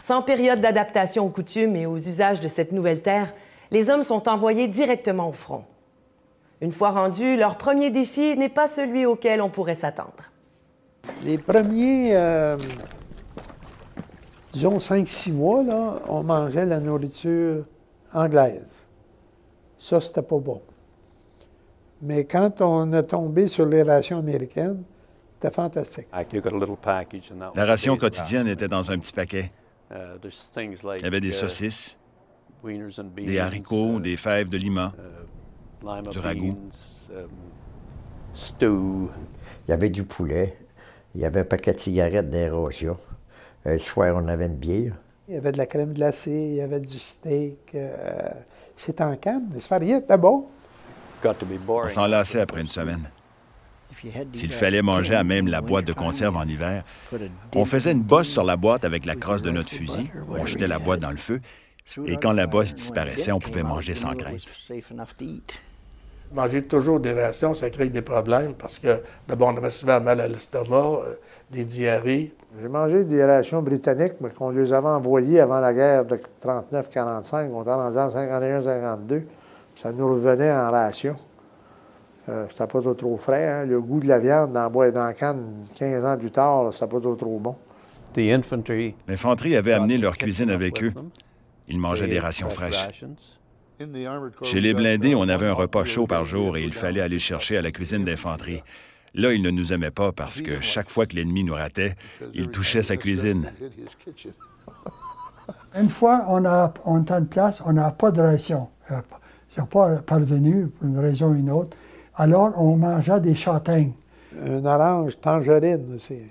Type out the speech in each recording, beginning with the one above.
Sans période d'adaptation aux coutumes et aux usages de cette nouvelle terre, les hommes sont envoyés directement au front. Une fois rendus, leur premier défi n'est pas celui auquel on pourrait s'attendre. Les premiers, disons 5-6 mois, là, on mangeait la nourriture anglaise. Ça, c'était pas bon. Mais quand on a tombé sur les rations américaines, c'était fantastique. La ration quotidienne était dans un petit paquet. Il y avait des saucisses, des haricots, des fèves de lima, du ragoût. Il y avait du poulet, il y avait un paquet de cigarettes dans les rations. Le soir, on avait une bière. Il y avait de la crème glacée, il y avait du steak. C'était en canne, les sphariens étaient bon. On s'en lassait après une semaine. S'il fallait manger à même la boîte de conserve en hiver, on faisait une bosse sur la boîte avec la crosse de notre fusil, on jetait la boîte dans le feu, et quand la bosse disparaissait, on pouvait manger sans crainte. Manger toujours des rations, ça crée des problèmes parce que, d'abord, on avait souvent mal à l'estomac, des diarrhées. J'ai mangé des rations britanniques, mais qu'on les avait envoyées avant la guerre de 39-45, on était rendu en 51-52, ça nous revenait en ration. C'était pas trop frais, hein? Le goût de la viande dans la canne 15 ans plus tard, c'était pas trop bon. L'infanterie avait amené leur cuisine avec eux. Ils mangeaient des rations fraîches. Chez les blindés, on avait un repas chaud par jour et il fallait aller chercher à la cuisine d'infanterie. Là, ils ne nous aimaient pas parce que chaque fois que l'ennemi nous ratait, il touchait sa cuisine. Une fois, on était en place, on n'a pas de ration. Ils n'ont pas parvenu pour une raison ou une autre. Alors, on mangeait des châtaignes. Une orange tangerine aussi.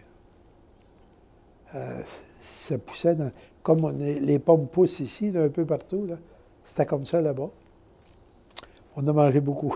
Ça poussait comme les pommes poussent ici, là, un peu partout. C'était comme ça là-bas. On a mangé beaucoup.